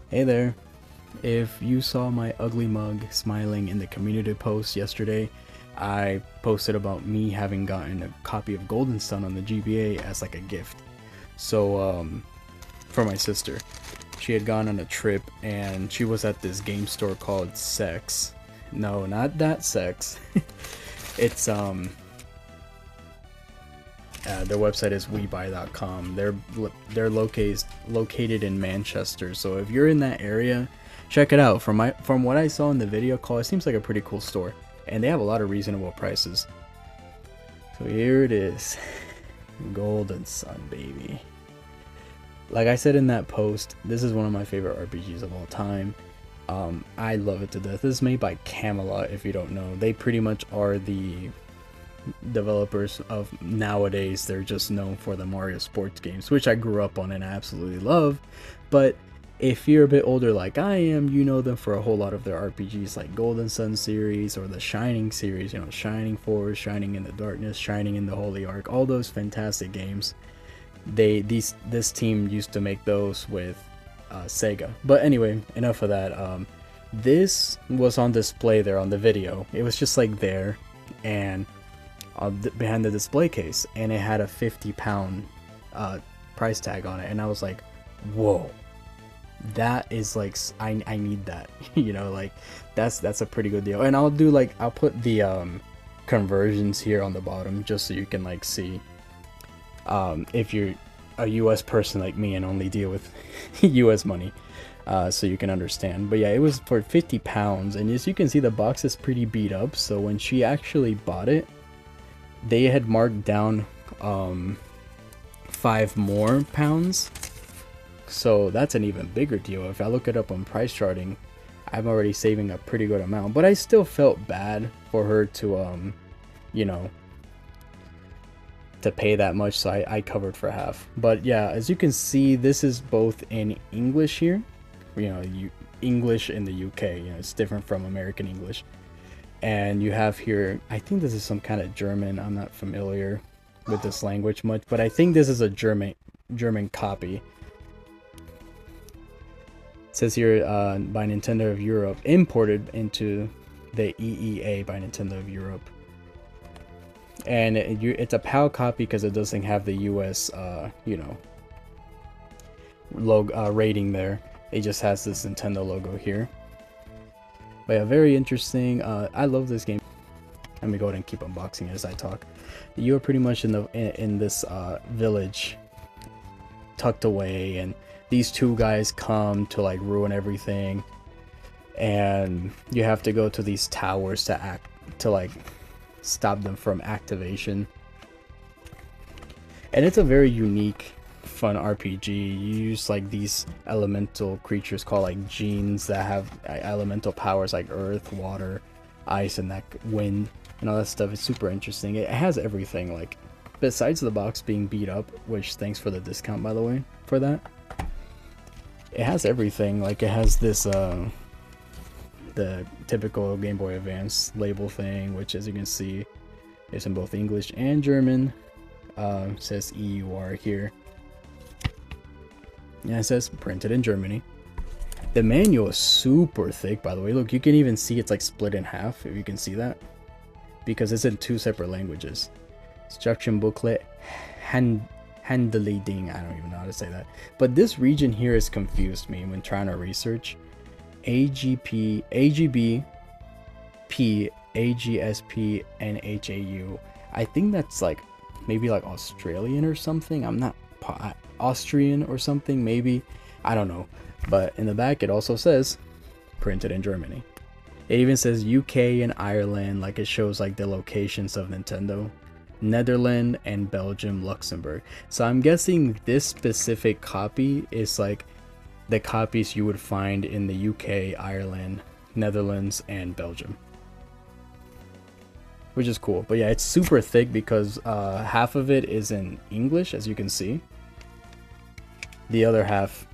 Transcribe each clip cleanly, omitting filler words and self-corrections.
Hey there. If you saw my ugly mug smiling in the community post yesterday, I posted about me having gotten a copy of Golden Sun on the GBA as like a gift. So, for my sister. She had gone on a trip and she was at this game store called Sex. No, not that Sex. It's, their website is webuy.com. They're located in Manchester. So if you're in that area, check it out. From what I saw in the video call, it seems like a pretty cool store, and they have a lot of reasonable prices. So here it is, Golden Sun, baby. Like I said in that post, this is one of my favorite RPGs of all time. I love it to death. This is made by Camelot. If you don't know, they pretty much are the developers of nowadays. They're just known for the Mario sports games, which I grew up on and I absolutely love. But if you're a bit older like I am, you know them for a whole lot of their RPGs like Golden Sun series or the Shining series, you know, Shining Force, Shining in the Darkness, Shining in the Holy Ark, all those fantastic games. This team used to make those with Sega. But anyway, enough of that. This was on display there on the video. It was just like there and behind the display case, and it had a £50 price tag on it, and I was like, whoa, that is like, I need that. You know, like that's a pretty good deal. And I'll put the conversions here on the bottom just so you can like see if you're a US person like me and only deal with US money, so you can understand. But yeah, it was for £50, and as you can see, the box is pretty beat up. So when she actually bought it, they had marked down £5 more. So that's an even bigger deal. If I look it up on price charting, I'm already saving a pretty good amount. But I still felt bad for her to you know, to pay that much, so I covered for half. But yeah, as you can see, this is both in English here, you know, English in the UK, you know, it's different from American English. And you have here, I think this is some kind of German. I'm not familiar with this language much, but I think this is a German copy. It says here by Nintendo of Europe, imported into the EEA by Nintendo of Europe. And it's a PAL copy because it doesn't have the US, you know, logo rating there. It just has this Nintendo logo here. But yeah, very interesting. I love this game. Let me go ahead and keep unboxing as I talk. You are pretty much in this village, tucked away, and these two guys come to like ruin everything, and you have to go to these towers to like stop them from activation. And it's a very unique, fun RPG. You use like these elemental creatures called like genes that have elemental powers like earth, water, ice, and that wind and all that stuff. It's super interesting. It has everything, like besides the box being beat up, which thanks for the discount by the way for that. It has everything. Like it has this the typical Game Boy Advance label thing, which as you can see is in both English and German. Says EUR here. Yeah, it says printed in Germany. The manual is super thick, by the way. Look, you can even see it's like split in half, if you can see that, because it's in 2 separate languages. Instruction booklet, handling, I don't even know how to say that. But this region here has confused me when trying to research. AGP, AGB, P, AGSP, and HAU. I think that's like maybe like Australian or something. I'm not Austrian or something, maybe, I don't know. But in the back it also says printed in Germany. It even says UK and Ireland, like it shows like the locations of Nintendo, Netherlands, and Belgium, Luxembourg. So I'm guessing this specific copy is like the copies you would find in the UK, Ireland, Netherlands, and Belgium, which is cool. But yeah, it's super thick because half of it is in English, as you can see. The other half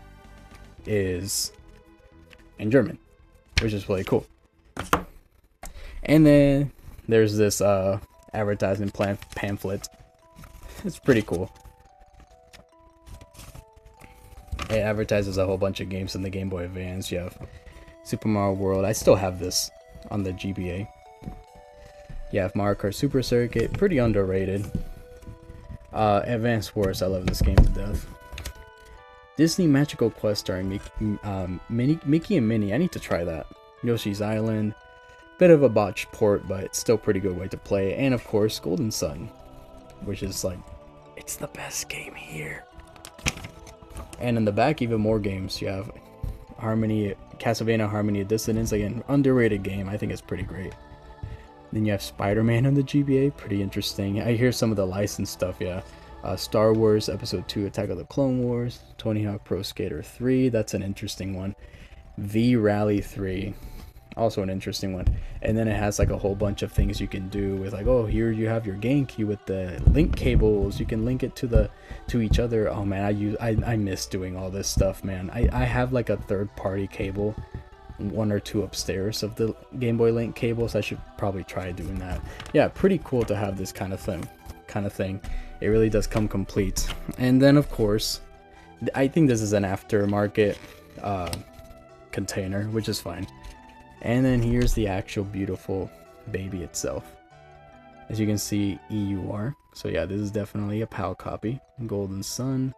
is in German, which is really cool. And then there's this advertising pamphlet. It's pretty cool. It advertises a whole bunch of games in the Game Boy Advance. You have Super Mario World. I still have this on the GBA. You have Mario Kart Super Circuit, pretty underrated. Advance Wars, I love this game to death. Disney Magical Quest starring Mickey and Minnie. I need to try that. Yoshi's Island. Bit of a botched port, but it's still pretty good way to play. And of course, Golden Sun, which is like, it's the best game here. And in the back, even more games. You have Castlevania Harmony of Dissonance. Again, underrated game. I think it's pretty great. Then you have Spider-Man on the GBA. Pretty interesting. I hear some of the licensed stuff, yeah. Star Wars Episode 2 Attack of the Clone Wars. Tony Hawk Pro Skater 3. That's an interesting one. V-Rally 3. Also an interesting one. And then it has like a whole bunch of things you can do with like, oh, here you have your game key with the link cables. You can link it to each other. Oh man, I miss doing all this stuff, man. I have like a third-party cable, one or two upstairs of the Game Boy Link cables. I should probably try doing that. Yeah, pretty cool to have this kind of thing. It really does come complete. And then of course, I think this is an aftermarket container, which is fine. And then here's the actual beautiful baby itself. As you can see, EUR. So yeah, this is definitely a PAL copy. Golden Sun.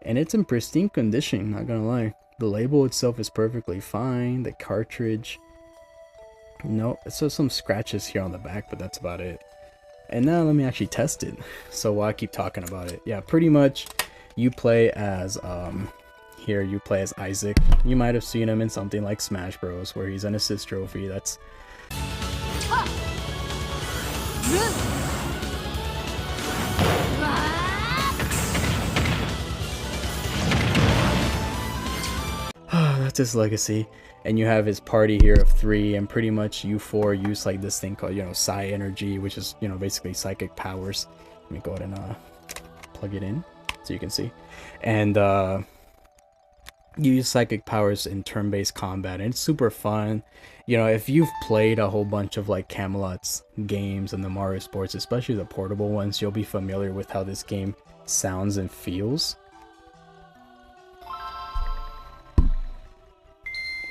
And it's in pristine condition, not gonna lie. The label itself is perfectly fine. The cartridge, no, so some scratches here on the back, but that's about it. And now let me actually test it. So while I keep talking about it, yeah, pretty much you play as here you play as Isaac. You might have seen him in something like Smash Bros, where he's an assist trophy. That's that's his legacy. And you have his party here of 3, and pretty much you 4 use like this thing called, you know, psi energy, which is, you know, basically psychic powers. Let me go ahead and plug it in so you can see. And you use psychic powers in turn-based combat, and it's super fun. You know, if you've played a whole bunch of like Camelot's games and the Mario Sports, especially the portable ones, you'll be familiar with how this game sounds and feels.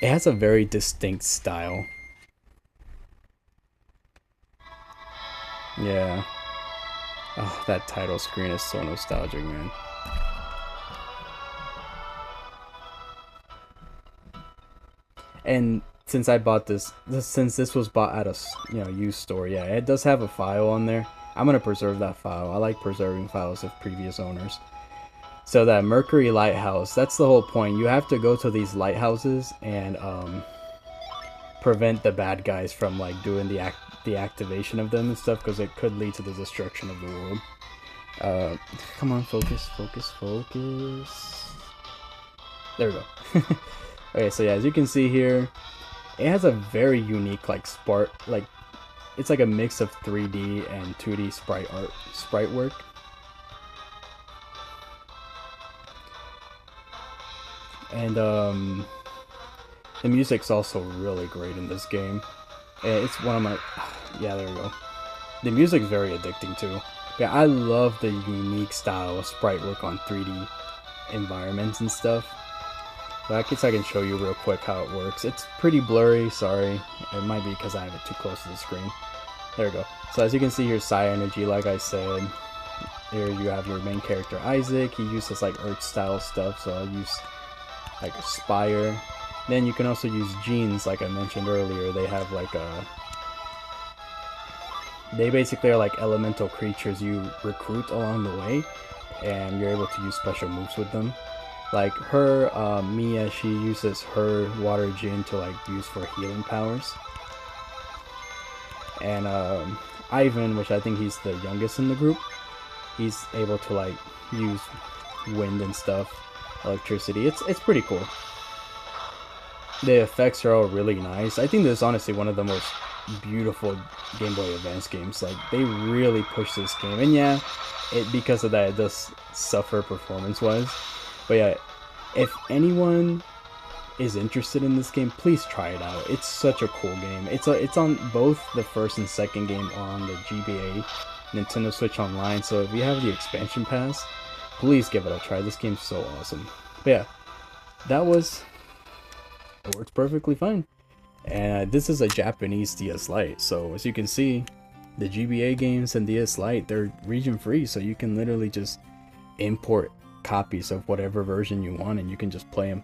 It has a very distinct style. Yeah. Oh, that title screen is so nostalgic, man. And since I bought this was bought at a, you know, used store, yeah, it does have a file on there. I'm gonna preserve that file. I like preserving files of previous owners. So that Mercury Lighthouse, that's the whole point. You have to go to these lighthouses and prevent the bad guys from like doing the activation of them and stuff, because it could lead to the destruction of the world. Come on, focus. There we go. Okay, so yeah, as you can see here, it has a very unique like it's like a mix of 3D and 2D sprite work. And the music's also really great in this game. It's one of my, yeah, there we go. The music's very addicting too. Yeah, I love the unique style of sprite work on 3D environments and stuff. But I guess I can show you real quick how it works. It's pretty blurry, sorry. It might be because I have it too close to the screen. There we go. So as you can see here, psi energy, like I said. Here you have your main character, Isaac. He uses like Earth style stuff, so I'll use like Aspire. Then you can also use genes, like I mentioned earlier. They have like they basically are like elemental creatures you recruit along the way, and you're able to use special moves with them. Like her, Mia, she uses her water gene to like use for healing powers. And Ivan, which I think he's the youngest in the group, he's able to like use wind and stuff, electricity. It's pretty cool. The effects are all really nice. I think this is honestly one of the most beautiful Game Boy Advance games. Like, they really push this game, and yeah, because of that, it does suffer performance-wise. But yeah, if anyone is interested in this game, please try it out. It's such a cool game. It's on both the first and second game on the GBA Nintendo Switch Online. So if you have the expansion pass, please give it a try. This game's so awesome. But yeah, that was, it works perfectly fine. And this is a Japanese DS Lite, so as you can see, the GBA games and DS Lite, they're region free, so you can literally just import copies of whatever version you want and you can just play them.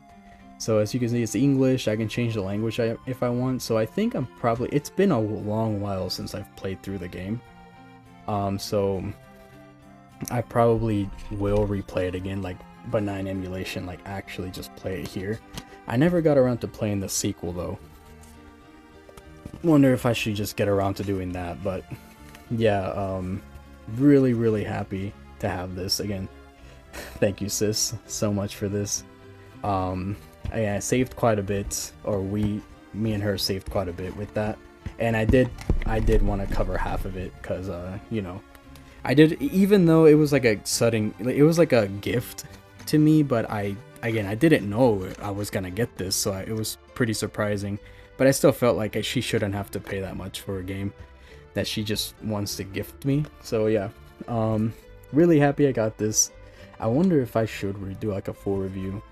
So as you can see, it's English. I can change the language if I want. So I think I'm probably, it's been a long while since I've played through the game. So I probably will replay it again, like benign emulation, like actually just play it here. I never got around to playing the sequel though. Wonder if I should just get around to doing that, but yeah, really happy to have this again. Thank you, sis, so much for this. I saved quite a bit, or me and her saved quite a bit with that, and I did want to cover half of it because you know, I did, even though it was like a sudden, it was like a gift to me, but I didn't know I was gonna get this, so it was pretty surprising. But I still felt like she shouldn't have to pay that much for a game that she just wants to gift me. So yeah, really happy I got this. I wonder if I should do like a full review.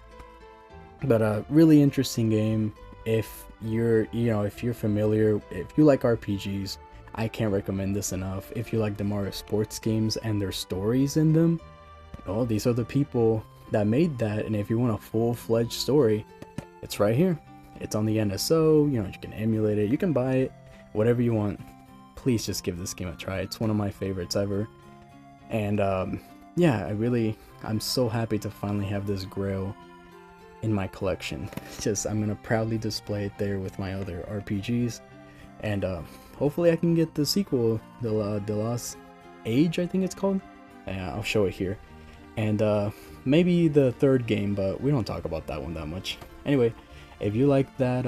But really interesting game. If you're, if you're familiar, if you like RPGs, I can't recommend this enough. If you like the Mario sports games and their stories in them, oh, these are the people that made that. And if you want a full-fledged story, it's right here. It's on the NSO, you can emulate it, you can buy it, whatever you want. Please just give this game a try. It's one of my favorites ever. And yeah, I'm so happy to finally have this grail in my collection. I'm gonna proudly display it there with my other RPGs. And hopefully I can get the sequel, the Lost Age, I think it's called. Yeah, I'll show it here. And maybe the third game, but we don't talk about that one that much. Anyway, if you like that,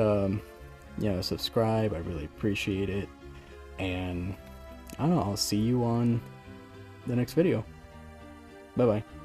subscribe. I really appreciate it. And I don't know, I'll see you on the next video. Bye bye.